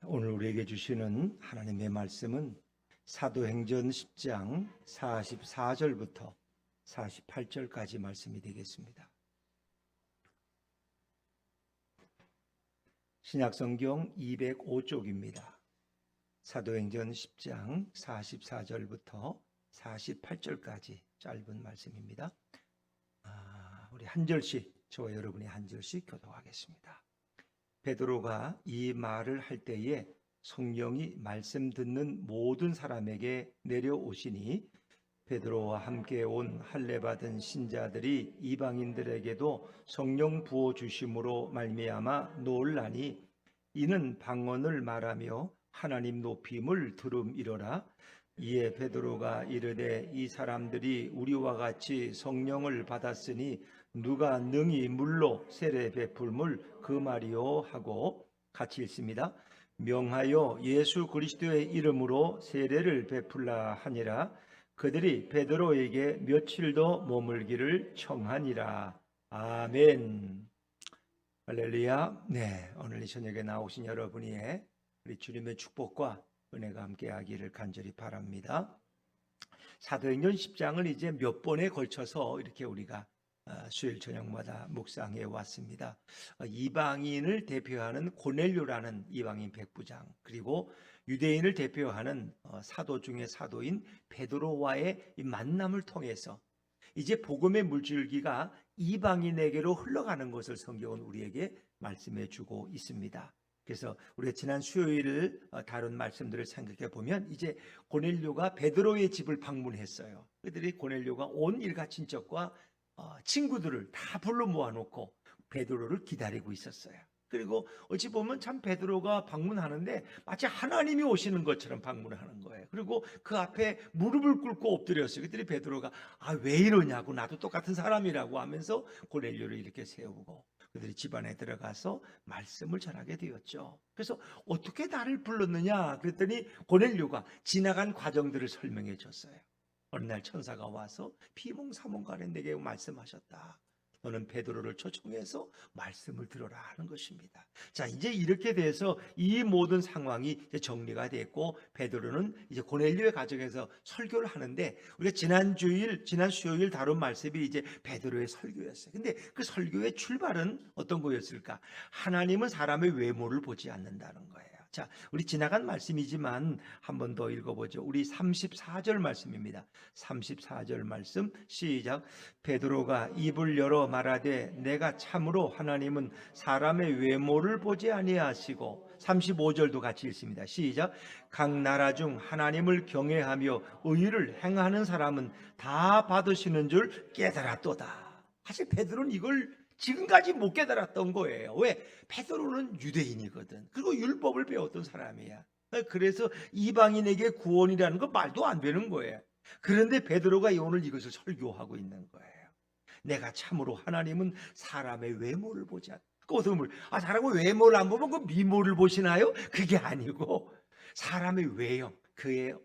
오늘 우리에게 주시는 하나님의 말씀은 사도행전 10장 44절부터 48절까지 말씀이 되겠습니다. 신약성경 205쪽입니다. 사도행전 10장 44절부터 48절까지 짧은 말씀입니다. 우리 한 절씩, 저와 여러분이 한 절씩 교독하겠습니다. 베드로가 이 말을 할 때에 성령이 말씀 듣는 모든 사람에게 내려오시니 베드로와 함께 온 할례 받은 신자들이 이방인들에게도 성령 부어 주심으로 말미암아 놀라니 이는 방언을 말하며 하나님 높임을 들음이로라. 이에 베드로가 이르되 이 사람들이 우리와 같이 성령을 받았으니 누가 능히 물로 세례 베풀물 그 말이요 하고 같이 읽습니다. 명하여 예수 그리스도의 이름으로 세례를 베풀라 하니라. 그들이 베드로에게 며칠 더 머물기를 청하니라. 아멘. 할렐루야. 네, 오늘 이 저녁에 나오신 여러분이 우리 주님의 축복과 은혜가 함께하기를 간절히 바랍니다. 사도행전 10장을 이제 몇 번에 걸쳐서 이렇게 우리가 수요일 저녁마다 묵상해 왔습니다. 이방인을 대표하는 고넬료라는 이방인 백부장, 그리고 유대인을 대표하는 사도 중의 사도인 베드로와의 이 만남을 통해서 이제 복음의 물줄기가 이방인에게로 흘러가는 것을 성경은 우리에게 말씀해 주고 있습니다. 그래서 우리가 지난 수요일 다룬 말씀들을 생각해 보면 이제 고넬료가 베드로의 집을 방문했어요. 그들이 고넬료가 온 일가 친척과 친구들을 다 불러 모아놓고 베드로를 기다리고 있었어요. 그리고 어찌 보면 참 베드로가 방문하는데 마치 하나님이 오시는 것처럼 방문하는 거예요. 그리고 그 앞에 무릎을 꿇고 엎드렸어요. 그들이 베드로가 왜 이러냐고, 나도 똑같은 사람이라고 하면서 고넬료를 이렇게 세우고 그들이 집안에 들어가서 말씀을 전하게 되었죠. 그래서 어떻게 나를 불렀느냐 그랬더니 고넬료가 지나간 과정들을 설명해 줬어요. 어느 날 천사가 와서 비몽사몽간에 내게 말씀하셨다. 너는 베드로를 초청해서 말씀을 들어라 하는 것입니다. 자, 이제 이렇게 돼서 이 모든 상황이 이제 정리가 됐고 베드로는 이제 고넬료의 가정에서 설교를 하는데, 우리가 지난 수요일 다룬 말씀이 이제 베드로의 설교였어요. 근데 그 설교의 출발은 어떤 거였을까? 하나님은 사람의 외모를 보지 않는다는 거예요. 자, 우리 지나간 말씀이지만 한 번 더 읽어보죠. 우리 34절 말씀입니다. 34절 말씀 시작. 베드로가 입을 열어 말하되 내가 참으로 하나님은 사람의 외모를 보지 아니하시고, 35절도 같이 읽습니다. 시작. 각 나라 중 하나님을 경외하며 의를 행하는 사람은 다 받으시는 줄 깨달았도다. 사실 베드로는 이걸 지금까지 못 깨달았던 거예요. 왜? 베드로는 유대인이거든. 그리고 율법을 배웠던 사람이야. 그래서 이방인에게 구원이라는 건 말도 안 되는 거예요. 그런데 베드로가 오늘 이것을 설교하고 있는 거예요. 내가 참으로 하나님은 사람의 외모를 보지 않는다. 사람의 외모를 안 보면 그 미모를 보시나요? 그게 아니고 사람의 외형, 그의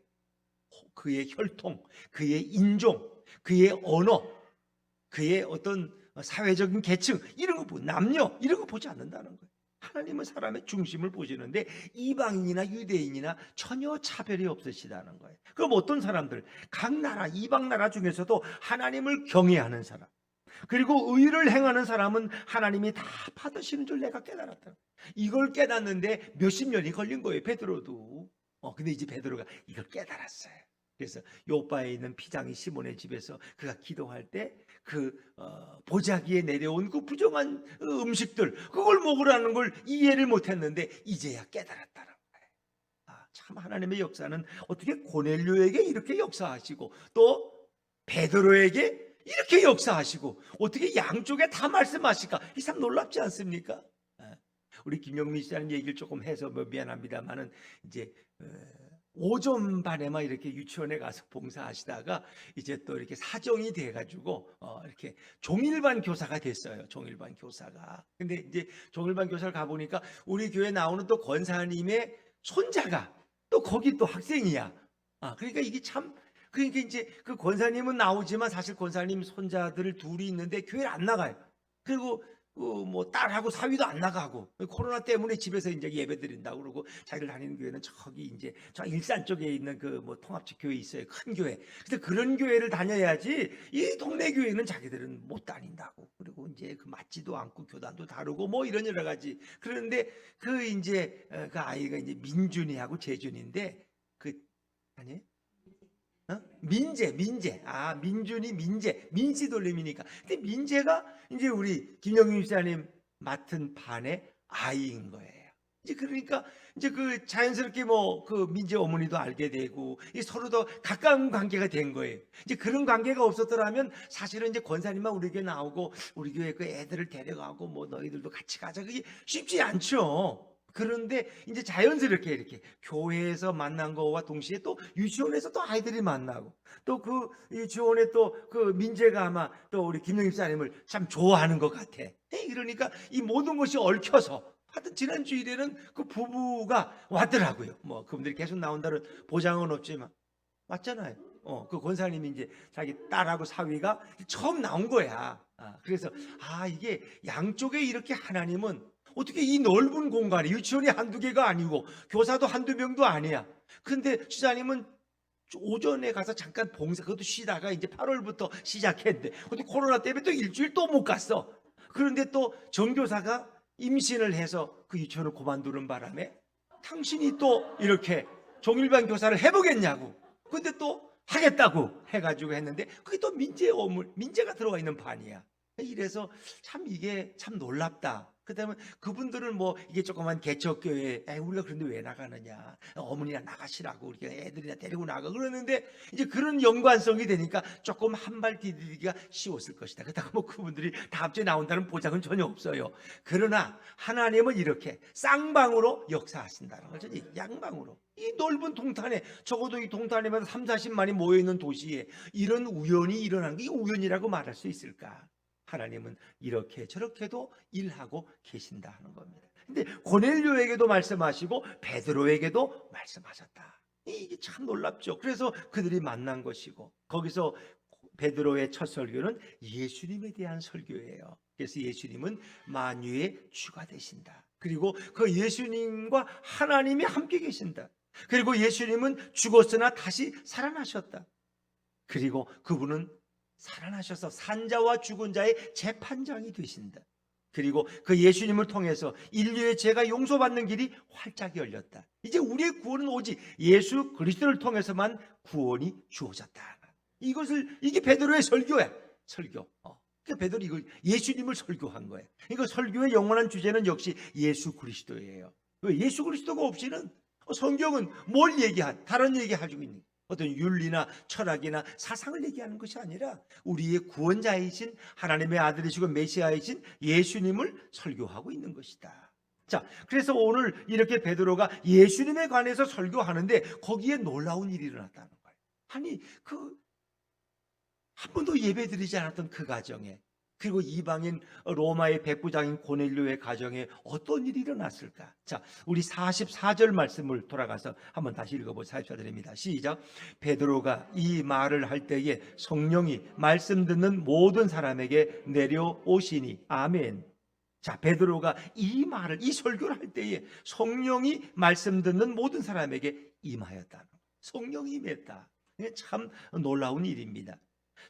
혈통, 그의 인종, 그의 언어, 그의 어떤 사회적인 계층, 이런 거 남녀 이런 거 보지 않는다는 거예요. 하나님은 사람의 중심을 보시는데 이방인이나 유대인이나 전혀 차별이 없으시다는 거예요. 그럼 어떤 사람들, 각 나라, 이방 나라 중에서도 하나님을 경외하는 사람, 그리고 의를 행하는 사람은 하나님이 다 받으시는 줄 내가 깨달았다. 이걸 깨닫는데 몇십 년이 걸린 거예요, 베드로도. 근데 이제 베드로가 이걸 깨달았어요. 그래서 요바에 있는 피장이 시몬의 집에서 그가 기도할 때 그 보자기에 내려온 그 부정한 음식들, 그걸 먹으라는 걸 이해를 못했는데 이제야 깨달았다는 거예요. 참 하나님의 역사는 어떻게 고넬료에게 이렇게 역사하시고 또 베드로에게 이렇게 역사하시고 어떻게 양쪽에 다 말씀하실까? 이 참 놀랍지 않습니까? 우리 김영민 씨라는 얘기를 조금 해서 미안합니다만은 이제 오전 반에만 이렇게 유치원에 가서 봉사하시다가 이제 또 이렇게 사정이 돼가지고 이렇게 종일반 교사가 됐어요. 종일반 교사가. 근데 이제 종일반 교사를 가보니까 우리 교회 나오는 또 권사님의 손자가 또 거기 또 학생이야. 그러니까 이게 참, 그러니까 이제 그 권사님은 나오지만 사실 권사님 손자들 둘이 있는데 교회를 안 나가요. 그리고 뭐 딸하고 사위도 안 나가고 코로나 때문에 집에서 이제 예배 드린다고 그러고 자기들 다니는 교회는 저기 이제 저 일산 쪽에 있는 그 뭐 통합식 교회 있어요. 큰 교회. 근데 그런 교회를 다녀야지 이 동네 교회는 자기들은 못 다닌다고. 그리고 이제 그 맞지도 않고 교단도 다르고 뭐 이런 여러 가지. 그런데 그 이제 그 아이가 이제 민준이하고 재준인데 그 아니 민재. 민준이 민씨 돌림이니까. 근데 민재가 이제 우리 김영민 집사님 맡은 반의 아이인 거예요. 이제 그러니까 이제 그 자연스럽게 뭐 그 민재 어머니도 알게 되고 이 서로 더 가까운 관계가 된 거예요. 이제 그런 관계가 없었더라면 사실은 이제 권사님만 우리 교회 나오고 우리 교회 그 애들을 데려가고 뭐 너희들도 같이 가자 그게 쉽지 않죠. 그런데 이제 자연스럽게 이렇게 교회에서 만난 거와 동시에 또 유치원에서 또 아이들이 만나고 또 그 유치원에 또 그 민재가 아마 또 우리 김영희 집사님을 참 좋아하는 것 같아. 그러니까 이 모든 것이 얽혀서 하여튼 지난 주일에는 그 부부가 왔더라고요. 뭐 그분들이 계속 나온다는 보장은 없지만 왔잖아요. 그 권사님이 이제 자기 딸하고 사위가 처음 나온 거야. 그래서 이게 양쪽에 이렇게 하나님은 어떻게 이 넓은 공간에 유치원이 한두 개가 아니고 교사도 한두 명도 아니야. 근데 주사님은 오전에 가서 잠깐 봉사 그것도 쉬다가 이제 8월부터 시작했는데 근데 코로나 때문에 또 일주일 또 못 갔어. 그런데 또 전교사가 임신을 해서 그 유치원을 그만두는 바람에 당신이 또 이렇게 종일반 교사를 해보겠냐고. 근데 또 하겠다고 해가지고 했는데 그게 또 민재가 들어와 있는 반이야. 이래서 참 이게 참 놀랍다. 그다음에 그분들은 뭐 이게 조그만 개척교회 우리가 그런데 왜 나가느냐 어머니나 나가시라고 우리가 애들이나 데리고 나가 그러는데 이제 그런 연관성이 되니까 조금 한 발 디디기가 쉬웠을 것이다. 그렇다고 뭐 그분들이 다음 주에 나온다는 보장은 전혀 없어요. 그러나 하나님은 이렇게 쌍방으로 역사하신다는 거죠. 양방으로 이 넓은 동탄에 적어도 이 동탄에만 30-40만이 모여있는 도시에 이런 우연이 일어나는 게 우연이라고 말할 수 있을까? 하나님은 이렇게 저렇게도 일하고 계신다 하는 겁니다. 근데 고넬료에게도 말씀하시고 베드로에게도 말씀하셨다. 이게 참 놀랍죠. 그래서 그들이 만난 것이고 거기서 베드로의 첫 설교는 예수님에 대한 설교예요. 그래서 예수님은 만유의 주가 되신다. 그리고 그 예수님과 하나님이 함께 계신다. 그리고 예수님은 죽었으나 다시 살아나셨다. 그리고 그분은 살아나셔서 산자와 죽은 자의 재판장이 되신다. 그리고 그 예수님을 통해서 인류의 죄가 용서받는 길이 활짝 열렸다. 이제 우리의 구원은 오직 예수 그리스도를 통해서만 구원이 주어졌다. 이게 베드로의 설교야. 설교. 그러니까 베드로 이거 예수님을 설교한 거예요. 이거 설교의 영원한 주제는 역시 예수 그리스도예요. 왜 예수 그리스도가 없이는 성경은 뭘 다른 얘기 가지고 있는 어떤 윤리나 철학이나 사상을 얘기하는 것이 아니라 우리의 구원자이신 하나님의 아들이시고 메시아이신 예수님을 설교하고 있는 것이다. 자, 그래서 오늘 이렇게 베드로가 예수님에 관해서 설교하는데 거기에 놀라운 일이 일어났다는 거예요. 아니 한 번도 예배드리지 않았던 그 가정에 그리고 이방인 로마의 백부장인 고넬료의 가정에 어떤 일이 일어났을까? 자, 우리 44절 말씀을 돌아가서 한번 다시 읽어보세요. 44절입니다. 시작. 베드로가 이 말을 할 때에 성령이 말씀 듣는 모든 사람에게 내려오시니 아멘. 자, 베드로가 이 설교를 할 때에 성령이 말씀 듣는 모든 사람에게 임하였다. 성령이 임했다. 참 놀라운 일입니다.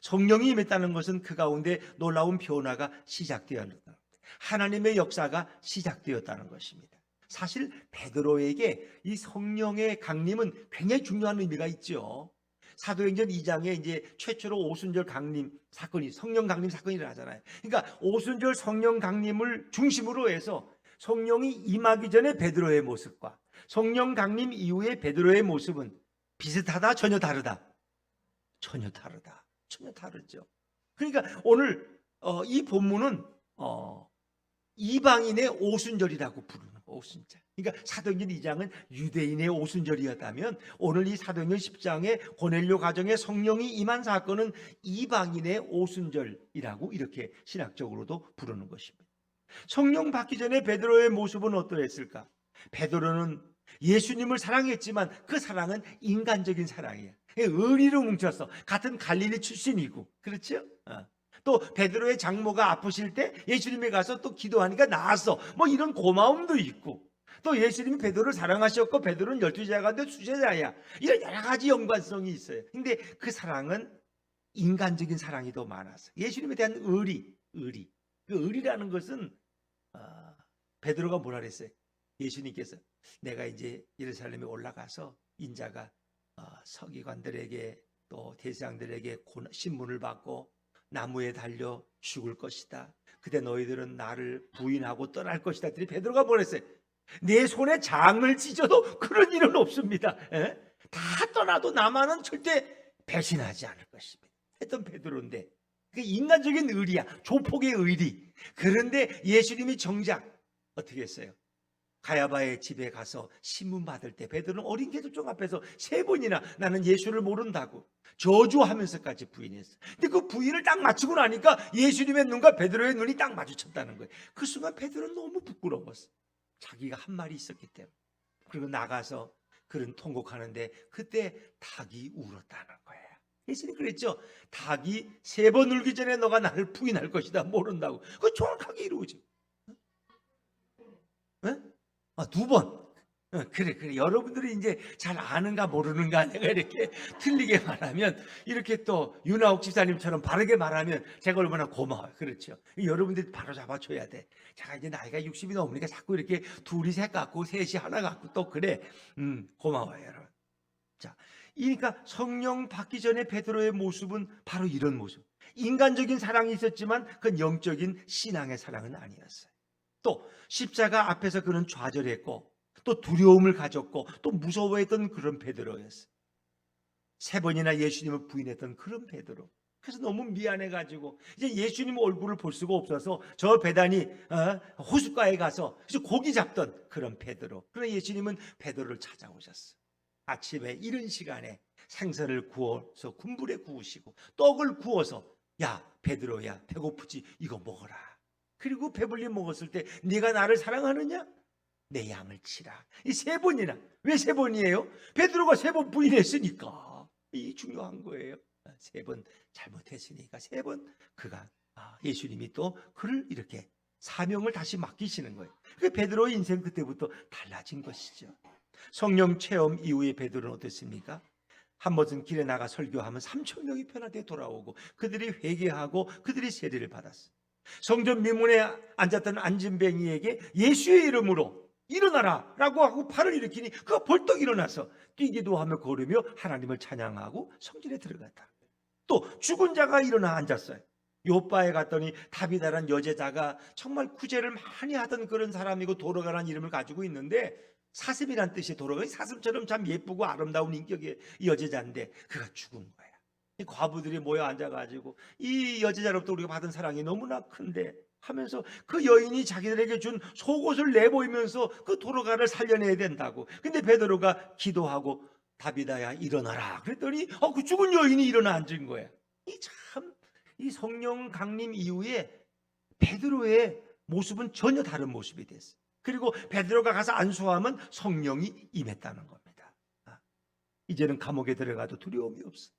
성령이 임했다는 것은 그 가운데 놀라운 변화가 시작되었다. 하나님의 역사가 시작되었다는 것입니다. 사실 베드로에게 이 성령의 강림은 굉장히 중요한 의미가 있죠. 사도행전 2장에 이제 최초로 오순절 강림 사건이 성령 강림 사건이 일어나잖아요. 그러니까 오순절 성령 강림을 중심으로 해서 성령이 임하기 전에 베드로의 모습과 성령 강림 이후의 베드로의 모습은 비슷하다, 전혀 다르다. 전혀 다르죠. 그러니까 오늘 이 본문은 이방인의 오순절이라고 부르는 오순절. 그러니까 사도행전 2장은 유대인의 오순절이었다면 오늘 이 사도행전 10장의 고넬료 가정에 성령이 임한 사건은 이방인의 오순절이라고 이렇게 신학적으로도 부르는 것입니다. 성령 받기 전에 베드로의 모습은 어떠했을까? 베드로는 예수님을 사랑했지만 그 사랑은 인간적인 사랑이에요. 의리로 뭉쳤어. 같은 갈릴리 출신이고, 그렇죠? 또 베드로의 장모가 아프실 때 예수님이 가서 또 기도하니까 나았어. 뭐 이런 고마움도 있고, 또 예수님이 베드로를 사랑하셨고 베드로는 12제자 가운데 수제자야. 이런 여러 가지 연관성이 있어요. 근데 그 사랑은 인간적인 사랑이 더 많았어요. 예수님에 대한 의리. 그 의리라는 것은 베드로가 뭐라 그랬어요? 예수님께서 내가 이제 예루살렘에 올라가서 인자가 서기관들에게 또 대제사장들에게 신문을 받고 나무에 달려 죽을 것이다. 그때 너희들은 나를 부인하고 떠날 것이다. 그랬더니 베드로가 뭐랬어요? 내 손에 장을 찢어도 그런 일은 없습니다. 다 떠나도 나만은 절대 배신하지 않을 것입니다. 했던 베드로인데, 그 인간적인 의리야. 조폭의 의리. 그런데 예수님이 정작 어떻게 했어요? 가야바의 집에 가서 신문 받을 때 베드로는 어린 개족장 앞에서 3번이나 나는 예수를 모른다고 저주하면서까지 부인했어. 근데 그 부인을 딱 마치고 나니까 예수님의 눈과 베드로의 눈이 딱 마주쳤다는 거예요. 그 순간 베드로는 너무 부끄러웠어. 자기가 한 말이 있었기 때문에. 그리고 나가서 그런 통곡하는데 그때 닭이 울었다는 거예요. 예수님 그랬죠. 닭이 3번 울기 전에 너가 나를 부인할 것이다 모른다고. 그거 정확하게 이루어져. 네? 2번. 그래. 여러분들이 이제 잘 아는가 모르는가 내가 이렇게 틀리게 말하면, 이렇게 또 윤하옥 집사님처럼 바르게 말하면 제가 얼마나 고마워요. 그렇죠. 여러분들이 바로 잡아줘야 돼. 제가 이제 나이가 60이 넘으니까 자꾸 이렇게 둘이 셋 같고 셋이 하나 같고 또 그래. 고마워요, 여러분. 자, 그러니까 성령 받기 전에 베드로의 모습은 바로 이런 모습. 인간적인 사랑이 있었지만 그건 영적인 신앙의 사랑은 아니었어요. 또 십자가 앞에서 그는 좌절했고 또 두려움을 가졌고 또 무서워했던 그런 베드로였어요. 3번이나 예수님을 부인했던 그런 베드로. 그래서 너무 미안해가지고 이제 예수님 얼굴을 볼 수가 없어서 저 베다니 호숫가에 가서 고기 잡던 그런 베드로. 그러나 예수님은 베드로를 찾아오셨어요. 아침에 이른 시간에 생선을 구워서 군불에 구우시고 떡을 구워서 야 베드로야 배고프지 이거 먹어라. 그리고 배불리 먹었을 때 네가 나를 사랑하느냐? 내 양을 치라. 이 3번이나. 왜 3번이에요? 베드로가 3번 부인했으니까. 이 중요한 거예요. 3번 잘못했으니까 3번 그가 예수님이 또 그를 이렇게 사명을 다시 맡기시는 거예요. 그 베드로의 인생 그때부터 달라진 것이죠. 성령 체험 이후에 베드로는 어땠습니까? 한 번은 길에 나가 설교하면 3,000명이 변화되어 돌아오고 그들이 회개하고 그들이 세례를 받았어요. 성전 미문에 앉았던 안진뱅이에게 예수의 이름으로 일어나라 라고 하고 팔을 일으키니 그가 벌떡 일어나서 뛰기도 하며 걸으며 하나님을 찬양하고 성전에 들어갔다. 또 죽은 자가 일어나 앉았어요. 요바에 갔더니 다비다란 여제자가 정말 구제를 많이 하던 그런 사람이고 도로가라는 이름을 가지고 있는데, 사슴이란 뜻이 도로가 사슴처럼 참 예쁘고 아름다운 인격의 여제자인데 그가 죽은 거야. 이 과부들이 모여 앉아가지고 이 여제자로부터 우리가 받은 사랑이 너무나 큰데 하면서 그 여인이 자기들에게 준 속옷을 내보이면서 그 도로가를 살려내야 된다고. 근데 베드로가 기도하고 다비다야 일어나라 그랬더니 그 죽은 여인이 일어나 앉은 거야. 이 성령 강림 이후에 베드로의 모습은 전혀 다른 모습이 됐어요. 그리고 베드로가 가서 안수하면 성령이 임했다는 겁니다. 이제는 감옥에 들어가도 두려움이 없어.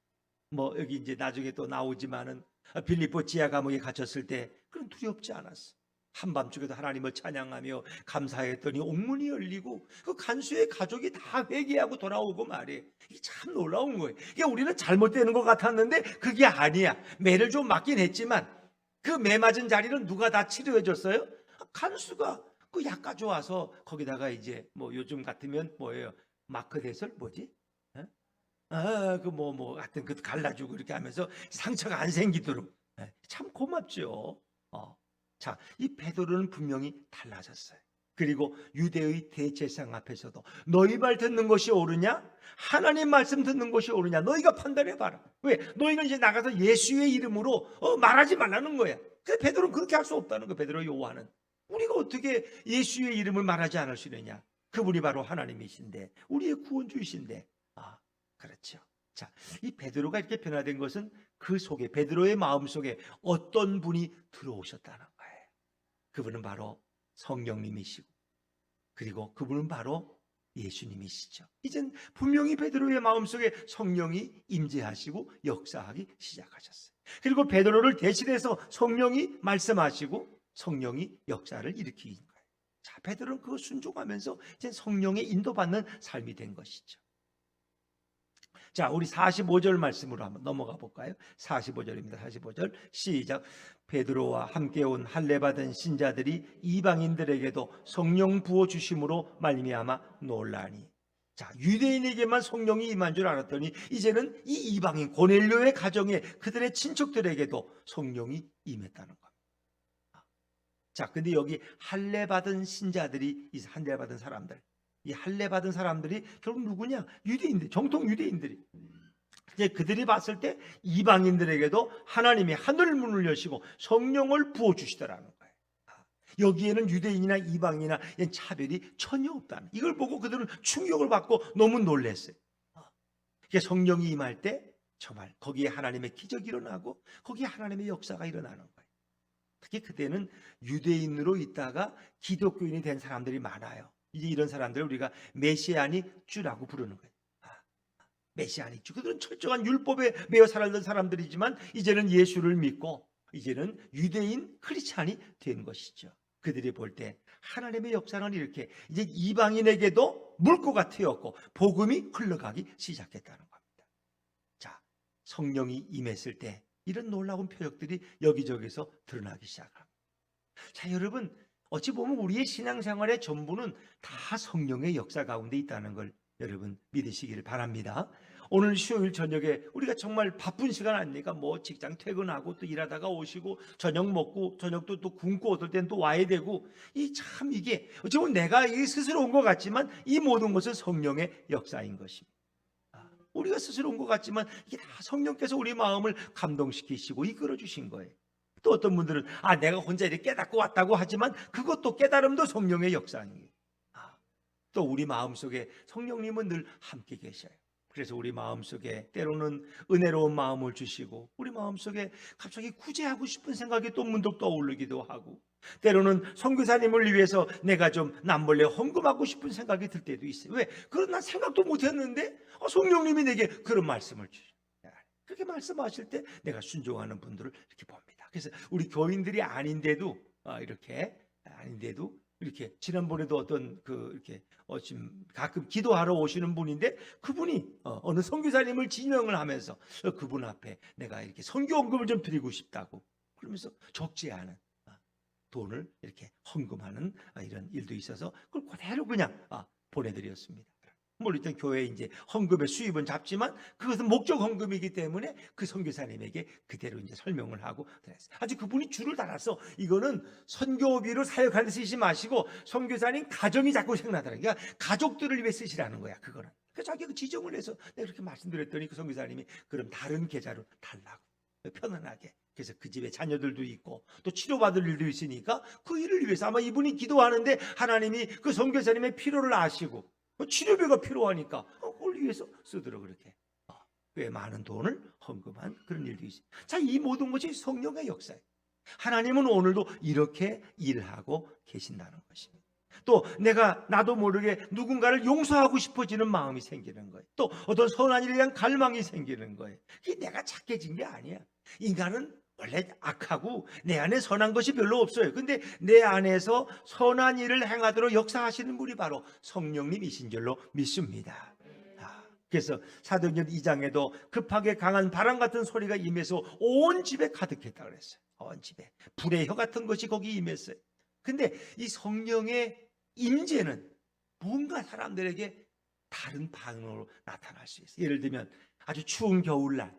뭐 여기 이제 나중에 또 나오지만은 빌립보 지하 감옥에 갇혔을 때 그런 두렵지 않았어. 한밤중에도 하나님을 찬양하며 감사했더니 옥문이 열리고 그 간수의 가족이 다 회개하고 돌아오고 말이에요. 이게 참 놀라운 거예요. 이게 우리는 잘못되는 것 같았는데 그게 아니야. 매를 좀 맞긴 했지만 그 매 맞은 자리는 누가 다 치료해 줬어요? 간수가 그 약 가져와서 거기다가 이제 뭐 요즘 같으면 뭐예요? 마크 대설 뭐지? 하여튼 그 갈라주고 이렇게 하면서 상처가 안 생기도록. 참 고맙죠. 자, 이 베드로는 분명히 달라졌어요. 그리고 유대의 대제사장 앞에서도 너희 말 듣는 것이 옳으냐? 하나님 말씀 듣는 것이 옳으냐? 너희가 판단해봐라. 왜? 너희는 이제 나가서 예수의 이름으로 말하지 말라는 거야. 근데 베드로는 그렇게 할 수 없다는 거야. 베드로 요한은. 우리가 어떻게 예수의 이름을 말하지 않을 수 있느냐? 그분이 바로 하나님이신데 우리의 구원주이신데. 그렇죠. 자, 이 베드로가 이렇게 변화된 것은 그 속에, 베드로의 마음 속에 어떤 분이 들어오셨다는 거예요. 그분은 바로 성령님이시고, 그리고 그분은 바로 예수님이시죠. 이젠 분명히 베드로의 마음속에 성령이 임재하시고 역사하기 시작하셨어요. 그리고 베드로를 대신해서 성령이 말씀하시고 성령이 역사를 일으키는 거예요. 자, 베드로는 그거 순종하면서 이제 성령의 인도받는 삶이 된 것이죠. 자, 우리 45절 말씀으로 한번 넘어가 볼까요? 45절입니다. 45절 시작. 베드로와 함께 온 할례 받은 신자들이 이방인들에게도 성령 부어 주심으로 말미암아 놀라니. 자, 유대인에게만 성령이 임한 줄 알았더니 이제는 이 이방인 고넬료의 가정에 그들의 친척들에게도 성령이 임했다는 겁니다. 자, 근데 여기 할례 받은 신자들이, 이 할례 받은 사람들, 이 할례 받은 사람들이 결국 누구냐? 유대인들, 정통 유대인들이. 이제 그들이 봤을 때 이방인들에게도 하나님이 하늘 문을 여시고 성령을 부어 주시더라는 거예요. 여기에는 유대인이나 이방인이나 차별이 전혀 없다는, 이걸 보고 그들은 충격을 받고 너무 놀랐어요. 성령이 임할 때 정말 거기에 하나님의 기적이 일어나고 거기에 하나님의 역사가 일어나는 거예요. 특히 그때는 유대인으로 있다가 기독교인이 된 사람들이 많아요. 이제 이런 사람들을 우리가 메시아닉 주라고 부르는 거예요. 메시아닉 주. 그들은 철저한 율법에 매여 살았던 사람들이지만 이제는 예수를 믿고 이제는 유대인 크리스찬이 된 것이죠. 그들이 볼 때 하나님의 역사는 이렇게 이제 이방인에게도 물고가 트였고 복음이 흘러가기 시작했다는 겁니다. 자, 성령이 임했을 때 이런 놀라운 표적들이 여기저기서 드러나기 시작합니다. 자, 여러분, 어찌 보면 우리의 신앙생활의 전부는 다 성령의 역사 가운데 있다는 걸 여러분 믿으시기를 바랍니다. 오늘 수요일 저녁에 우리가 정말 바쁜 시간 아닙니까? 뭐 직장 퇴근하고 또 일하다가 오시고 저녁 먹고 저녁도 또 굶고 어떨 땐 또 와야 되고, 이게 어찌 보면 내가 스스로 온 것 같지만 이 모든 것은 성령의 역사인 것입니다. 우리가 스스로 온 것 같지만 이게 다 성령께서 우리 마음을 감동시키시고 이끌어 주신 거예요. 또 어떤 분들은 내가 혼자 이렇게 깨닫고 왔다고 하지만 그것도 깨달음도 성령의 역사입니다. 또 우리 마음속에 성령님은 늘 함께 계셔요. 그래서 우리 마음속에 때로는 은혜로운 마음을 주시고 우리 마음속에 갑자기 구제하고 싶은 생각이 또 문득 떠오르기도 하고, 때로는 선교사님을 위해서 내가 좀 남몰래 헌금하고 싶은 생각이 들 때도 있어요. 왜? 그런 난 생각도 못했는데 성령님이 내게 그런 말씀을 주셔요. 그렇게 말씀하실 때 내가 순종하는 분들을 이렇게 봅니다. 그래서 우리 교인들이 아닌데도 이렇게 지난번에도 어떤 이렇게 지금 가끔 기도하러 오시는 분인데 그분이 어느 선교사님을 지명을 하면서 그분 앞에 내가 이렇게 선교헌금을 좀 드리고 싶다고 그러면서 적지 않은 돈을 이렇게 헌금하는 이런 일도 있어서 그걸 그대로 그냥 보내드렸습니다. 물론 일단 교회 이제 헌금의 수입은 잡지만 그것은 목적 헌금이기 때문에 그 선교사님에게 그대로 이제 설명을 하고 그랬어요. 아주 그분이 줄을 달아서 이거는 선교비로 사역하는 데 쓰지 마시고 선교사님 가정이 자꾸 생각나더라고요. 그러니까 가족들을 위해 쓰시라는 거야. 그거는. 그래서 자기가 지정을 해서 내가 그렇게 말씀드렸더니 그 선교사님이 그럼 다른 계좌로 달라고 편안하게. 그래서 그 집에 자녀들도 있고 또 치료받을 일도 있으니까 그 일을 위해서 아마 이분이 기도하는데 하나님이 그 선교사님의 필요를 아시고 치료비가 필요하니까 그걸 위해서 쓰도록 그렇게 꽤 많은 돈을 헌금한 그런 일도 있어요. 자, 이 모든 것이 성령의 역사예요. 하나님은 오늘도 이렇게 일하고 계신다는 것입니다. 또 나도 모르게 누군가를 용서하고 싶어지는 마음이 생기는 거예요. 또 어떤 선한 일에 대한 갈망이 생기는 거예요. 이게 내가 착해진 게 아니야. 인간은 원래 악하고 내 안에 선한 것이 별로 없어요. 근데 내 안에서 선한 일을 행하도록 역사하시는 분이 바로 성령님이신 줄로 믿습니다. 그래서 사도행전 2장에도 급하게 강한 바람 같은 소리가 임해서 온 집에 가득했다 그랬어요. 온 집에 불의 혀 같은 것이 거기 임했어요. 근데 이 성령의 임재는 뭔가 사람들에게 다른 반응으로 나타날 수 있어요. 예를 들면 아주 추운 겨울날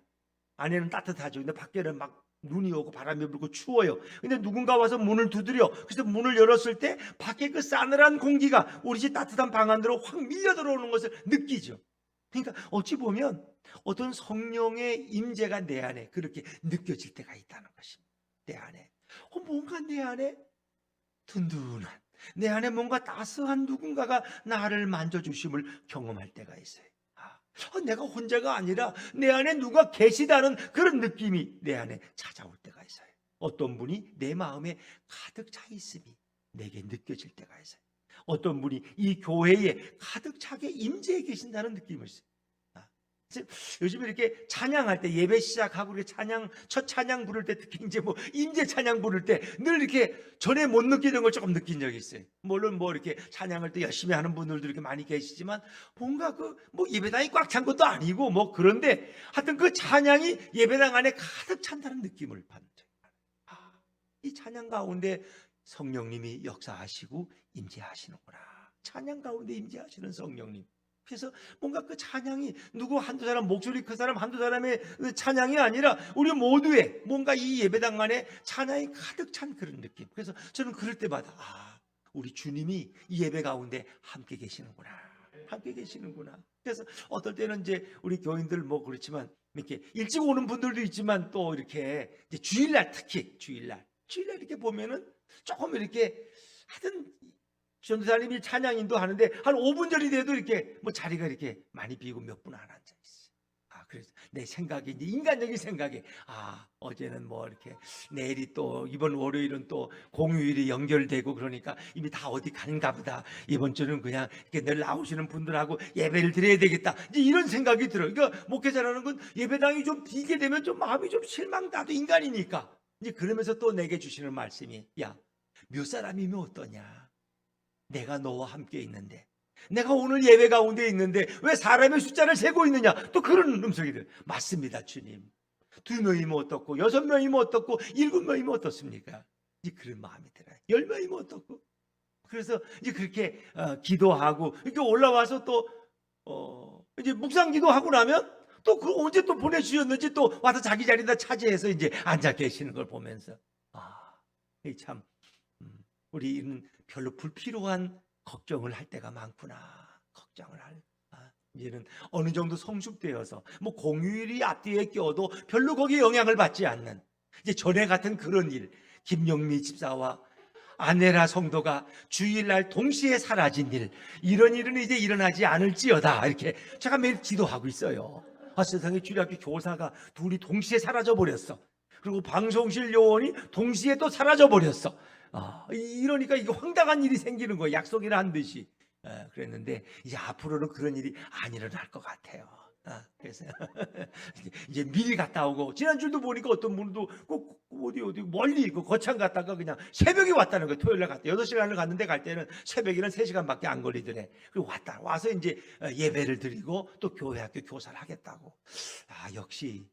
안에는 따뜻하죠. 근데 밖에는 막 눈이 오고 바람이 불고 추워요. 근데 누군가 와서 문을 두드려. 그래서 문을 열었을 때 밖에 그 싸늘한 공기가 우리 집 따뜻한 방 안으로 확 밀려 들어오는 것을 느끼죠. 그러니까 어찌 보면 어떤 성령의 임재가 내 안에 그렇게 느껴질 때가 있다는 것입니다. 내 안에 뭔가 내 안에 든든한, 내 안에 뭔가 따스한 누군가가 나를 만져주심을 경험할 때가 있어요. 내가 혼자가 아니라 내 안에 누가 계시다는 그런 느낌이 내 안에 찾아올 때가 있어요. 어떤 분이 내 마음에 가득 차 있음이 내게 느껴질 때가 있어요. 어떤 분이 이 교회에 가득 차게 임재해 계신다는 느낌을 써요. 요즘 이렇게 찬양할 때 예배 시작하고 이렇게 첫 찬양 부를 때 특히 이제 뭐 임재 찬양 부를 때 늘 이렇게 전에 못 느끼던 걸 조금 느낀 적이 있어요. 물론 뭐 이렇게 찬양할 때 열심히 하는 분들도 이렇게 많이 계시지만 뭔가 그 뭐 예배당이 꽉 찬 것도 아니고 뭐 그런데 하여튼 그 찬양이 예배당 안에 가득 찬다는 느낌을 받는 거예요. 이 찬양 가운데 성령님이 역사하시고 임재하시는구나. 찬양 가운데 임재하시는 성령님. 그래서 뭔가 그 찬양이 누구 한두 사람 목소리 큰 사람 한두 사람의 찬양이 아니라 우리 모두의 뭔가 이 예배당 안에 찬양이 가득 찬 그런 느낌. 그래서 저는 그럴 때마다 우리 주님이 이 예배 가운데 함께 계시는구나. 함께 계시는구나. 그래서 어떨 때는 이제 우리 교인들 뭐 그렇지만 이렇게 일찍 오는 분들도 있지만 또 이렇게 이제 주일날 특히 주일날 이렇게 보면은 조금 이렇게 하여튼 전도사님이 찬양인도 하는데 한 5분 전이 돼도 이렇게 뭐 자리가 이렇게 많이 비고 몇 분 안 앉아 있어. 그래서 내 생각이 이제 인간적인 생각에 어제는 뭐 이렇게 내일이 또 이번 월요일은 또 공휴일이 연결되고 그러니까 이미 다 어디 간가 보다. 이번 주는 그냥 이렇게 늘 나오시는 분들하고 예배를 드려야 되겠다. 이제 이런 생각이 들어요. 그러니까 목회자라는 건 예배당이 좀 비게 되면 좀 마음이 좀 실망. 나도 인간이니까. 이제 그러면서 또 내게 주시는 말씀이 몇 사람이면 어떠냐. 내가 너와 함께 있는데 내가 오늘 예배 가운데 있는데 왜 사람의 숫자를 세고 있느냐. 또 그런 음성이 들어요. 맞습니다 주님. 2명이면 어떻고 6명이면 어떻고 7명이면 어떻습니까? 이제 그런 마음이 들어요. 10명이면 어떻고. 그래서 이제 그렇게 기도하고 이렇게 올라와서 또 이제 묵상 기도하고 나면 또 그 언제 또 보내주셨는지 또 와서 자기 자리다 차지해서 이제 앉아 계시는 걸 보면서 참 우리는 별로 불필요한 걱정을 할 때가 많구나. 걱정을 할. 이제는 어느 정도 성숙되어서 뭐 공휴일이 앞뒤에 껴도 별로 거기에 영향을 받지 않는 이제 전에 같은 그런 일. 김영미 집사와 아내라 성도가 주일날 동시에 사라진 일, 이런 일은 이제 일어나지 않을지어다. 이렇게 제가 매일 기도하고 있어요. 세상에 주일학교 교사가 둘이 동시에 사라져 버렸어. 그리고 방송실 요원이 동시에 또 사라져 버렸어. 이러니까 이게 황당한 일이 생기는 거예요. 약속이라 한 듯이. 그랬는데 이제 앞으로는 그런 일이 안 일어날 것 같아요. 그래서 이제 미리 갔다 오고, 지난주도 보니까 어떤 분도 꼭 어디 멀리 거창 갔다가 그냥 새벽에 왔다는 거예요. 토요일 날 갔다 6시간을 갔는데 갈 때는 새벽에는 3시간밖에 안 걸리더래. 그리고 와서 이제 예배를 드리고 또 교회 학교 교사를 하겠다고. 역시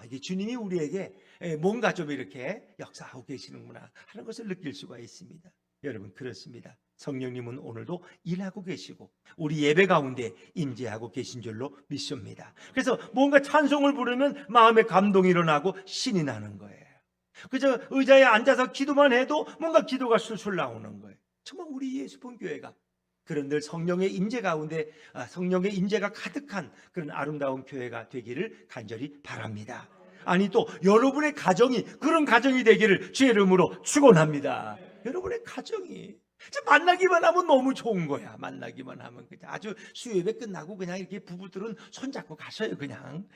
이게 주님이 우리에게 뭔가 좀 이렇게 역사하고 계시는구나 하는 것을 느낄 수가 있습니다. 여러분, 그렇습니다. 성령님은 오늘도 일하고 계시고 우리 예배 가운데 임재하고 계신 줄로 믿습니다. 그래서 뭔가 찬송을 부르면 마음에 감동이 일어나고 신이 나는 거예요. 그저 의자에 앉아서 기도만 해도 뭔가 기도가 술술 나오는 거예요. 정말 우리 예수본교회가 그런 늘 성령의 임재 가운데 성령의 임재가 가득한 그런 아름다운 교회가 되기를 간절히 바랍니다. 아니, 또 여러분의 가정이 그런 가정이 되기를 주의 이름으로 축원합니다. 여러분의 가정이 만나기만 하면 너무 좋은 거야. 만나기만 하면 그냥 아주 수요예배 끝나고 그냥 이렇게 부부들은 손잡고 가셔요. 그냥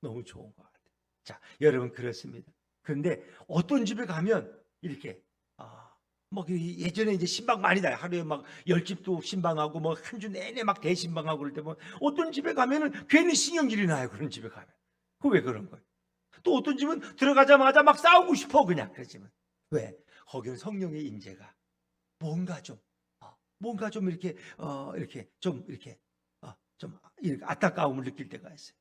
너무 좋은 것 같아요. 자, 여러분, 그렇습니다. 그런데 어떤 집에 가면 이렇게 뭐 예전에 이제 신방 많이 나요. 하루에 막 10집도 신방하고 뭐 한 주 내내 막 대신방하고 그럴 때 뭐 어떤 집에 가면은 괜히 신경질이 나요. 그런 집에 가면. 그 왜 그런 거예요? 또 어떤 집은 들어가자마자 막 싸우고 싶어 그냥. 그러지만 왜? 거기는 성령의 임재가 뭔가 좀 이렇게 좀 안타까움을 느낄 때가 있어요.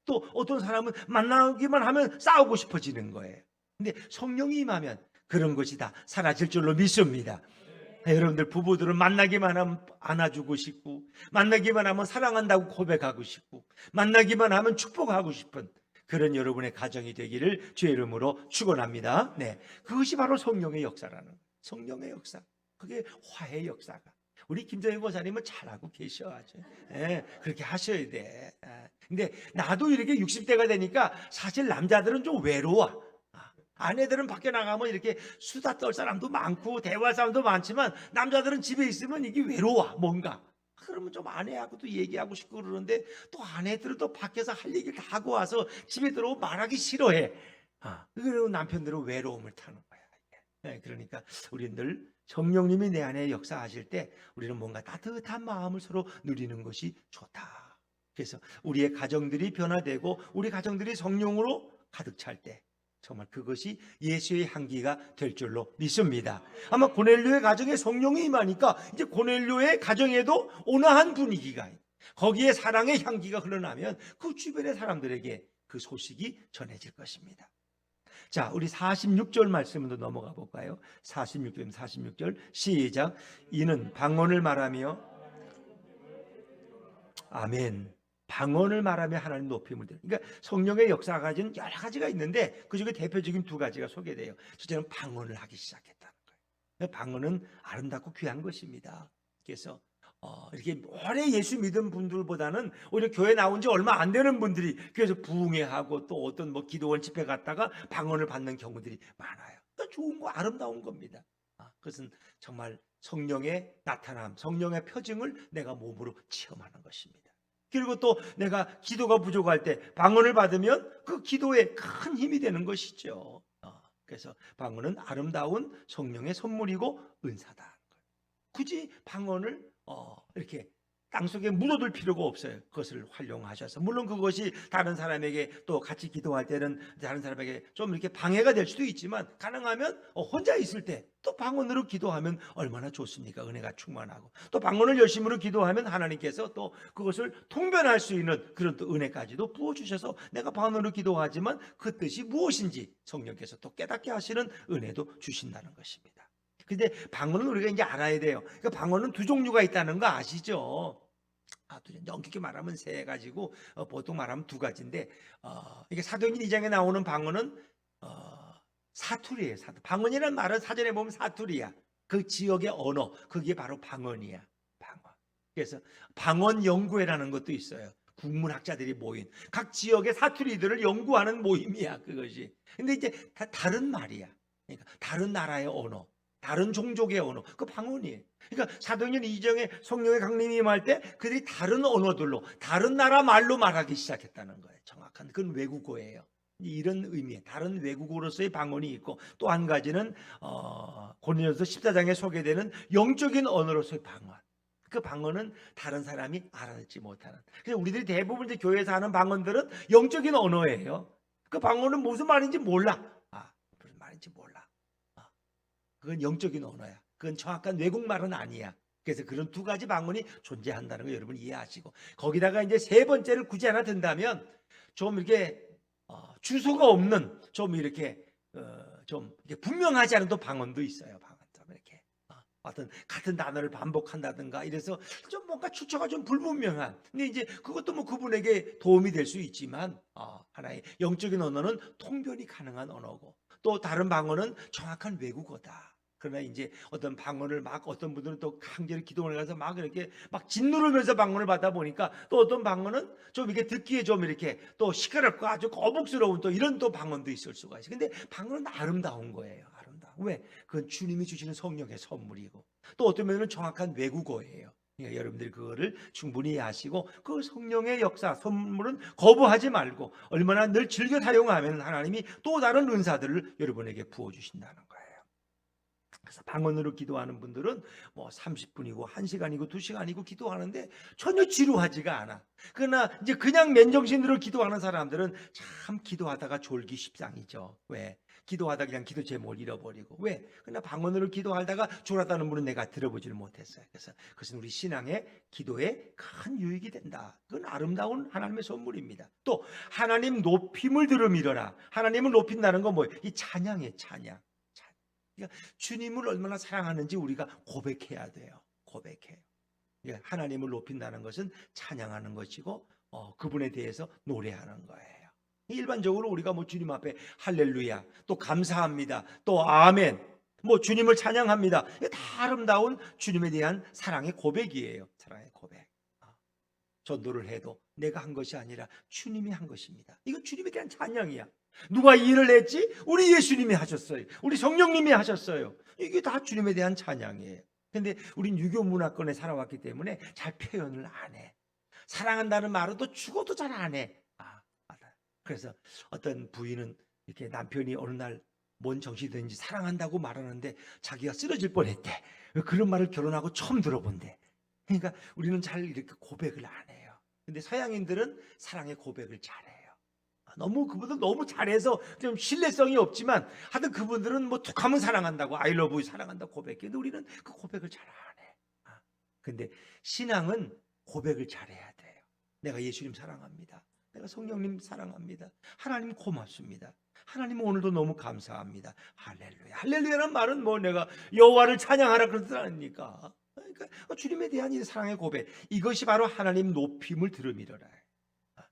또 어떤 사람은 만나기만 하면 싸우고 싶어지는 거예요. 근데 성령이 임하면 그런 것이 다 사라질 줄로 믿습니다. 여러분들 부부들은 만나기만 하면 안아주고 싶고, 만나기만 하면 사랑한다고 고백하고 싶고, 만나기만 하면 축복하고 싶은 그런 여러분의 가정이 되기를 주의 이름으로 축원합니다. 네, 그것이 바로 성령의 역사라는 거예요. 성령의 역사, 그게 화해의 역사가. 우리 김정희 권사님은 잘하고 계셔야죠. 그렇게 하셔야 돼. 근데 나도 이렇게 60대가 되니까 사실 남자들은 좀 외로워. 아내들은 밖에 나가면 이렇게 수다 떨 사람도 많고 대화할 사람도 많지만 남자들은 집에 있으면 이게 외로워. 뭔가 그러면 좀 아내하고도 얘기하고 싶고 그러는데 또 아내들은 또 밖에서 할 얘기를 다 하고 와서 집에 들어오면 말하기 싫어해. 그리고 남편들은 외로움을 타는 거야. 그러니까 우리 늘 성령님이 내 안에 역사하실 때 우리는 뭔가 따뜻한 마음을 서로 누리는 것이 좋다. 그래서 우리의 가정들이 변화되고 우리 가정들이 성령으로 가득 찰 때 정말 그것이 예수의 향기가 될 줄로 믿습니다. 아마 고넬료의 가정에 성령이 임하니까 이제 고넬료의 가정에도 온화한 분위기가, 거기에 사랑의 향기가 흘러나면 그 주변의 사람들에게 그 소식이 전해질 것입니다. 자, 우리 46절 말씀으로 넘어가 볼까요? 46절 시작. 이는 방언을 말하며, 아멘. 방언을 말하며 하나님 높임을 드는. 그러니까 성령의 역사가 가진 여러 가지가 있는데 그중에 대표적인 두 가지가 소개돼요. 첫째는 방언을 하기 시작했다는 거예요. 방언은 아름답고 귀한 것입니다. 그래서 이렇게 오래 예수 믿은 분들보다는 오히려 교회 나온 지 얼마 안 되는 분들이 교회에서 부흥회하고 또 어떤 뭐 기도원 집회 갔다가 방언을 받는 경우들이 많아요. 좋은 거, 아름다운 겁니다. 그것은 정말 성령의 나타남, 성령의 표징을 내가 몸으로 체험하는 것입니다. 그리고 또 내가 기도가 부족할 때 방언을 받으면 그 기도에 큰 힘이 되는 것이죠. 그래서 방언은 아름다운 성령의 선물이고 은사다. 굳이 방언을 이렇게 땅속에 묻어둘 필요가 없어요. 그것을 활용하셔서, 물론 그것이 다른 사람에게 또 같이 기도할 때는 다른 사람에게 좀 이렇게 방해가 될 수도 있지만, 가능하면 혼자 있을 때 또 방언으로 기도하면 얼마나 좋습니까? 은혜가 충만하고, 또 방언을 열심으로 기도하면 하나님께서 또 그것을 통변할 수 있는 그런 또 은혜까지도 부어주셔서 내가 방언으로 기도하지만 그 뜻이 무엇인지 성령께서 또 깨닫게 하시는 은혜도 주신다는 것입니다. 근데 방언은 우리가 이제 알아야 돼요. 그러니까 방언은 두 종류가 있다는 거 아시죠? 엄격히 말하면 세 가지고 보통 말하면 두 가지인데, 이게 사도행전 2장에 나오는 방언은 사투리예요. 방언이라는 말은 사전에 보면 사투리야. 그 지역의 언어, 그게 바로 방언이야. 방언. 그래서 방언 연구회라는 것도 있어요. 국문학자들이 모인 각 지역의 사투리들을 연구하는 모임이야, 그것이. 근데 이제 다 다른 말이야. 그러니까 다른 나라의 언어, 다른 종족의 언어, 그 방언이에요. 그러니까 사도행전 2장에 성령의 강림이 임할 때 그들이 다른 언어들로, 다른 나라 말로 말하기 시작했다는 거예요. 정확한 그건 외국어예요. 이런 의미의 다른 외국어로서의 방언이 있고, 또 한 가지는 고린도서 14장에 소개되는 영적인 언어로서의 방언. 그 방언은 다른 사람이 알아듣지 못하는. 그래서 우리들이 대부분 이제 교회에서 하는 방언들은 영적인 언어예요. 그 방언은 무슨 말인지 몰라. 무슨 말인지 몰라. 그건 영적인 언어야. 그건 정확한 외국말은 아니야. 그래서 그런 두 가지 방언이 존재한다는 거 여러분 이해하시고, 거기다가 이제 세 번째를 굳이 하나 든다면 좀 이렇게 주소가 없는, 좀 이렇게 좀 분명하지 않은 또 방언도 있어요. 방언 좀 이렇게 어떤 같은 단어를 반복한다든가 이래서 좀 뭔가 추처가 좀 불분명한. 근데 이제 그것도 뭐 그분에게 도움이 될 수 있지만, 하나의 영적인 언어는 통변이 가능한 언어고, 또 다른 방언은 정확한 외국어다. 그러나 이제 어떤 방언을 막 어떤 분들은 또 강제로 기도원에 가서 막 이렇게 막 짓누르면서 방언을 받다 보니까, 또 어떤 방언은 좀 이렇게 듣기에 좀 이렇게 또 시끄럽고 아주 거북스러운 또 이런 또 방언도 있을 수가 있어요. 근데 방언은 아름다운 거예요. 아름다워. 왜? 그건 주님이 주시는 성령의 선물이고, 또 어떤 면은 정확한 외국어예요. 그러니까 여러분들이 그거를 충분히 아시고 그 성령의 역사, 선물은 거부하지 말고 얼마나 늘 즐겨 사용하면 하나님이 또 다른 은사들을 여러분에게 부어주신다는 거예요. 그래서 방언으로 기도하는 분들은 뭐 30분이고 1시간이고 2시간이고 기도하는데 전혀 지루하지가 않아. 그러나 이제 그냥 맨정신으로 기도하는 사람들은 참 기도하다가 졸기 십상이죠. 왜? 기도하다 그냥 기도 제목을 잃어버리고. 왜? 그러나 방언으로 기도하다가 졸았다는 분은 내가 들어보지를 못했어요. 그래서 그것은 우리 신앙의 기도에 큰 유익이 된다. 그건 아름다운 하나님의 선물입니다. 또 하나님 높임을 들음이러라. 하나님을 높인다는 건 뭐예요? 이 찬양이에요. 찬양. 그러니까 주님을 얼마나 사랑하는지 우리가 고백해야 돼요. 고백해요. 하나님을 높인다는 것은 찬양하는 것이고, 그분에 대해서 노래하는 거예요. 일반적으로 우리가 뭐 주님 앞에 할렐루야, 또 감사합니다, 또 아멘, 뭐 주님을 찬양합니다. 이게 다 아름다운 주님에 대한 사랑의 고백이에요. 사랑의 고백. 전도를 해도 내가 한 것이 아니라 주님이 한 것입니다. 이건 주님에 대한 찬양이야. 누가 이 일을 했지? 우리 예수님이 하셨어요. 우리 성령님이 하셨어요. 이게 다 주님에 대한 찬양이에요. 근데 우린 유교 문화권에 살아왔기 때문에 잘 표현을 안 해. 사랑한다는 말은 또 죽어도 잘 안 해. 그래서 어떤 부인은 이렇게 남편이 어느 날 뭔 정신이든지 사랑한다고 말하는데 자기가 쓰러질 뻔했대. 그런 말을 결혼하고 처음 들어본대. 그러니까 우리는 잘 이렇게 고백을 안 해요. 근데 서양인들은 사랑의 고백을 잘해요. 너무 그분들 너무 잘해서 좀 신뢰성이 없지만 하여튼 그분들은 뭐 툭하면 사랑한다고 I love you 사랑한다고 고백해. 근데 우리는 그 고백을 잘 안 해. 근데 신앙은 고백을 잘해야 돼요. 내가 예수님 사랑합니다. 내가 성령님 사랑합니다. 하나님 고맙습니다. 하나님 오늘도 너무 감사합니다. 할렐루야. 할렐루야라는 말은 뭐 내가 여호와를 찬양하라 그런 뜻 아닙니까? 그러니까 주님에 대한 이 사랑의 고백, 이것이 바로 하나님 높임을 들음이로라.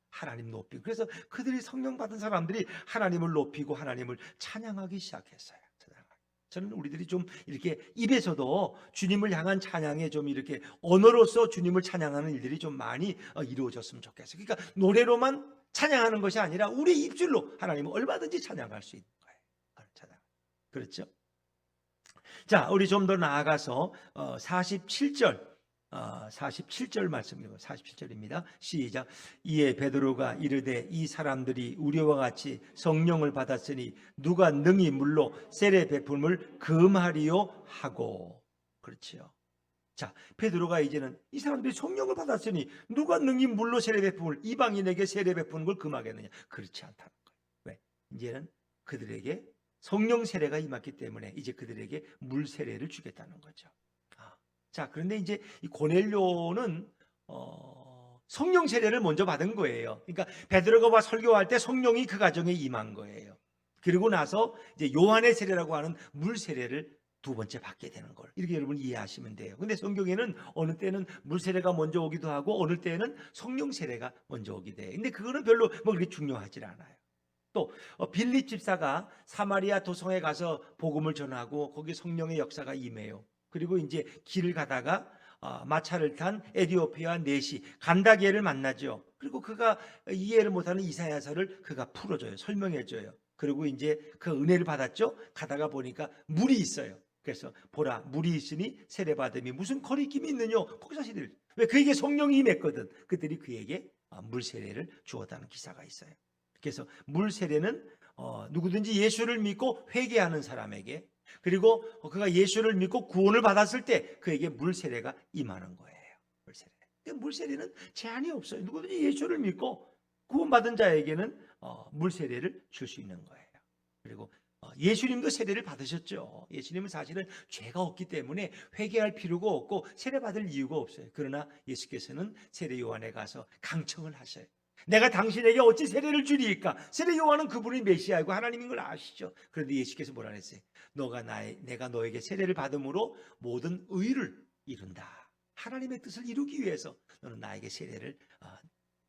하나님 높임. 그래서 그들이 성령 받은 사람들이 하나님을 높이고 하나님을 찬양하기 시작했어요. 저는 우리들이 좀 이렇게 입에서도 주님을 향한 찬양에 좀 이렇게 언어로서 주님을 찬양하는 일들이 좀 많이 이루어졌으면 좋겠어요. 그러니까 노래로만 찬양하는 것이 아니라 우리 입술로 하나님을 얼마든지 찬양할 수 있는 거예요. 찬양. 그렇죠? 자, 우리 좀 더 나아가서 47절 말씀이고 47절입니다. 시작. 이에 베드로가 이르되 이 사람들이 우리와 같이 성령을 받았으니 누가 능히 물로 세례 베품을 금하리요 하고. 그렇지요. 자, 베드로가 이제는 이 사람들이 성령을 받았으니 누가 능히 물로 세례 베품을 이방인에게 세례 베푸는 걸 금하겠느냐? 그렇지 않다는 거예요. 왜? 이제는 그들에게 성령 세례가 임했기 때문에 이제 그들에게 물 세례를 주겠다는 거죠. 자, 그런데 이제 이 고넬료는 성령 세례를 먼저 받은 거예요. 그러니까 베드로가 설교할 때 성령이 그 가정에 임한 거예요. 그리고 나서 이제 요한의 세례라고 하는 물 세례를 두 번째 받게 되는 걸 이렇게 여러분 이해하시면 돼요. 근데 성경에는 어느 때는 물 세례가 먼저 오기도 하고 어느 때는 성령 세례가 먼저 오기도 해요. 근데 그거는 별로 뭐 그렇게 중요하지 않아요. 또 빌립 집사가 사마리아 도성에 가서 복음을 전하고 거기 성령의 역사가 임해요. 그리고 이제 길을 가다가 마차를 탄 에디오피아 내시 간다게를 만나죠. 그리고 그가 이해를 못하는 이사야서를 그가 풀어줘요. 설명해줘요. 그리고 이제 그 은혜를 받았죠. 가다가 보니까 물이 있어요. 그래서 보라 물이 있으니 세례받음이 무슨 거리낌이 있느냐. 거기서 세례를 왜 그에게 성령이 임했거든. 그들이 그에게 물 세례를 주었다는 기사가 있어요. 그래서 물 세례는 누구든지 예수를 믿고 회개하는 사람에게 그리고 그가 예수를 믿고 구원을 받았을 때 그에게 물 세례가 임하는 거예요. 물 세례. 물 세례는 제한이 없어요. 누구든지 예수를 믿고 구원받은 자에게는 물 세례를 줄 수 있는 거예요. 그리고 예수님도 세례를 받으셨죠. 예수님은 사실은 죄가 없기 때문에 회개할 필요가 없고 세례 받을 이유가 없어요. 그러나 예수께서는 세례 요한에 가서 강청을 하셔요. 내가 당신에게 어찌 세례를 주리이까? 세례 요한은 그분이 메시아이고 하나님인 걸 아시죠. 그런데 예수께서 뭐라 했어요? 내가 너에게 세례를 받음으로 모든 의를 이룬다. 하나님의 뜻을 이루기 위해서 너는 나에게 세례를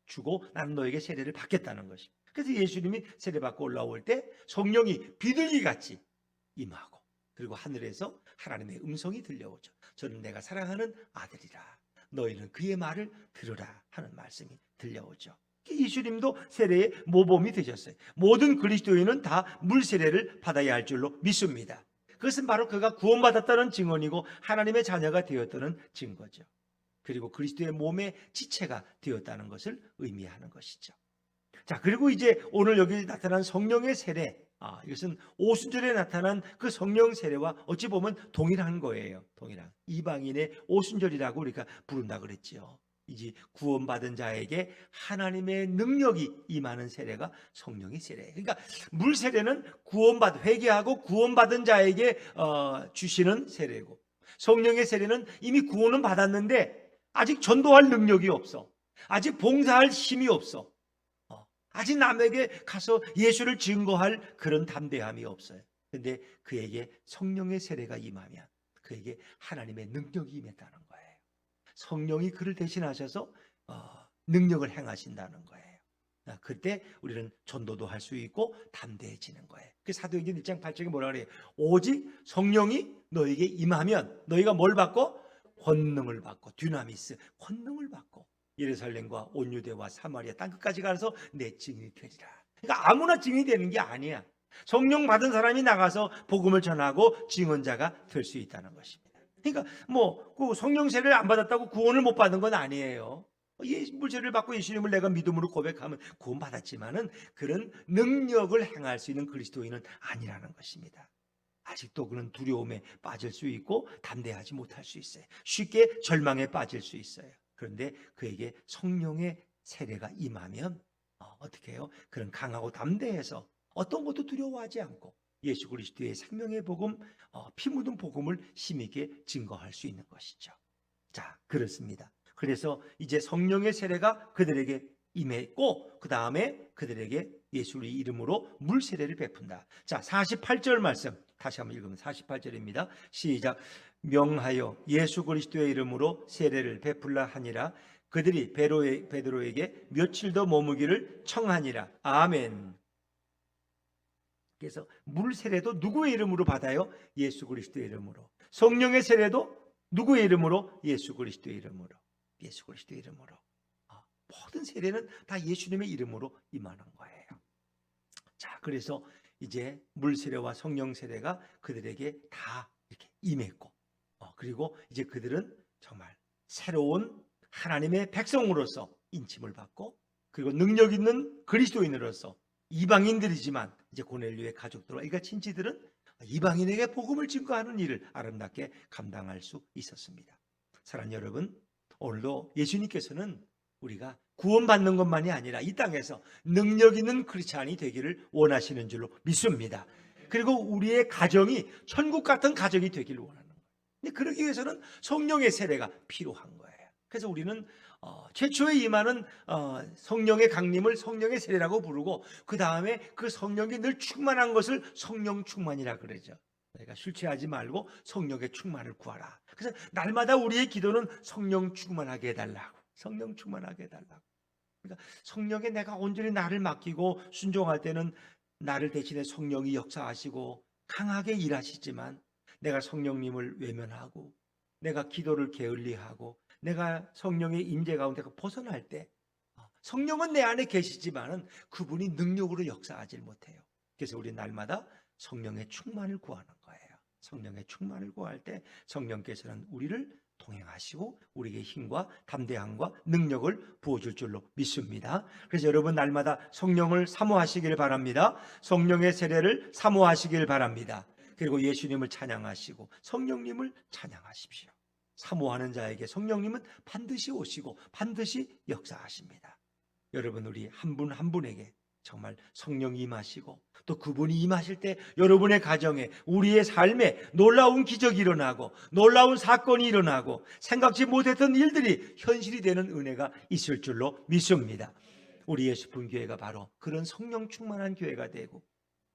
주고 나는 너에게 세례를 받겠다는 것입니다. 그래서 예수님이 세례 받고 올라올 때 성령이 비둘기같이 임하고 그리고 하늘에서 하나님의 음성이 들려오죠. 저는 내가 사랑하는 아들이라. 너희는 그의 말을 들으라 하는 말씀이 들려오죠. 예수님도 세례의 모범이 되셨어요. 모든 그리스도인은 다 물세례를 받아야 할 줄로 믿습니다. 그것은 바로 그가 구원받았다는 증언이고 하나님의 자녀가 되었다는 증거죠. 그리고 그리스도의 몸의 지체가 되었다는 것을 의미하는 것이죠. 자, 그리고 이제 오늘 여기 나타난 성령의 세례, 이것은 오순절에 나타난 그 성령 세례와 어찌 보면 동일한 거예요. 동일한 이방인의 오순절이라고 우리가 부른다 그랬죠. 이제 구원받은 자에게 하나님의 능력이 임하는 세례가 성령의 세례예요. 그러니까 물 세례는 회개하고 구원받은 자에게 주시는 세례고, 성령의 세례는 이미 구원은 받았는데 아직 전도할 능력이 없어. 아직 봉사할 힘이 없어. 아직 남에게 가서 예수를 증거할 그런 담대함이 없어요. 그런데 그에게 성령의 세례가 임하면 그에게 하나님의 능력이 임했다는 거예요. 성령이 그를 대신하셔서 능력을 행하신다는 거예요. 그때 우리는 전도도 할 수 있고 담대해지는 거예요. 그 사도행전 1장 8절에 뭐라 그래요? 오직 성령이 너에게 임하면 너희가 뭘 받고? 권능을 받고 듀나미스, 권능을 받고 예루살렘과 온 유대와 사마리아 땅끝까지 가서 내 증인이 되리라. 그러니까 아무나 증인이 되는 게 아니야. 성령 받은 사람이 나가서 복음을 전하고 증언자가 될 수 있다는 것입니다. 그러니까 그 성령 세례를 안 받았다고 구원을 못 받은 건 아니에요. 물세례를 받고 예수님을 내가 믿음으로 고백하면 구원받았지만은 그런 능력을 행할 수 있는 그리스도인은 아니라는 것입니다. 아직도 그런 두려움에 빠질 수 있고 담대하지 못할 수 있어요. 쉽게 절망에 빠질 수 있어요. 그런데 그에게 성령의 세례가 임하면 어떻게 해요? 그런 강하고 담대해서 어떤 것도 두려워하지 않고 예수 그리스도의 생명의 복음, 피 묻은 복음을 힘있게 증거할 수 있는 것이죠. 자, 그렇습니다. 그래서 이제 성령의 세례가 그들에게 임했고 그 다음에 그들에게 예수의 이름으로 물 세례를 베푼다. 자, 48절 말씀 다시 한번 읽으면 48절입니다. 시작. 명하여 예수 그리스도의 이름으로 세례를 베풀라 하니라. 그들이 베드로에게 며칠 더 머무기를 청하니라. 아멘. 그래서 물 세례도 누구의 이름으로 받아요? 예수 그리스도의 이름으로. 성령의 세례도 누구의 이름으로? 예수 그리스도의 이름으로. 예수 그리스도의 이름으로. 모든 세례는 다 예수님의 이름으로 임하는 거예요. 자, 그래서 이제 물 세례와 성령 세례가 그들에게 다 이렇게 임했고, 그리고 이제 그들은 정말 새로운 하나님의 백성으로서 인침을 받고, 그리고 능력 있는 그리스도인으로서 이방인들이지만 이제 고넬료의 가족들과 그러니까 친지들은 이방인에게 복음을 증거하는 일을 아름답게 감당할 수 있었습니다. 사랑하는 여러분, 오늘도 예수님께서는 우리가 구원받는 것만이 아니라 이 땅에서 능력 있는 크리스찬이 되기를 원하시는 줄로 믿습니다. 그리고 우리의 가정이 천국 같은 가정이 되기를 원하는 거예요. 근데 그러기 위해서는 성령의 세례가 필요한 거예요. 그래서 우리는 최초에 임하는 성령의 강림을 성령의 세례라고 부르고 그 다음에 그 성령이 늘 충만한 것을 성령 충만이라 그러죠. 그러니까 술 취하지 말고 성령의 충만을 구하라. 그래서 날마다 우리의 기도는 성령 충만하게 해달라고. 성령 충만하게 해달라고. 그러니까 성령에 내가 온전히 나를 맡기고 순종할 때는 나를 대신해 성령이 역사하시고 강하게 일하시지만 내가 성령님을 외면하고 내가 기도를 게을리하고 내가 성령의 임재 가운데 벗어날 때 성령은 내 안에 계시지만은 그분이 능력으로 역사하지 못해요. 그래서 우리 날마다 성령의 충만을 구하는 거예요. 성령의 충만을 구할 때 성령께서는 우리를 동행하시고 우리에게 힘과 담대함과 능력을 부어줄 줄로 믿습니다. 그래서 여러분 날마다 성령을 사모하시길 바랍니다. 성령의 세례를 사모하시길 바랍니다. 그리고 예수님을 찬양하시고 성령님을 찬양하십시오. 사모하는 자에게 성령님은 반드시 오시고 반드시 역사하십니다. 여러분 우리 한 분 한 분에게 정말 성령이 임하시고 또 그분이 임하실 때 여러분의 가정에 우리의 삶에 놀라운 기적이 일어나고 놀라운 사건이 일어나고 생각지 못했던 일들이 현실이 되는 은혜가 있을 줄로 믿습니다. 우리 예수품교회가 바로 그런 성령 충만한 교회가 되고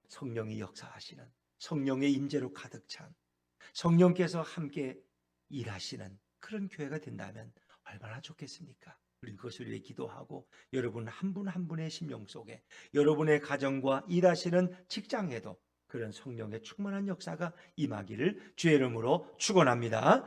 성령이 역사하시는 성령의 임재로 가득 찬 성령께서 함께 일하시는 그런 교회가 된다면 얼마나 좋겠습니까? 우리 그것을 위해 기도하고 여러분 한 분 한 분의 심령 속에 여러분의 가정과 일하시는 직장에도 그런 성령의 충만한 역사가 임하기를 주의 이름으로 축원합니다.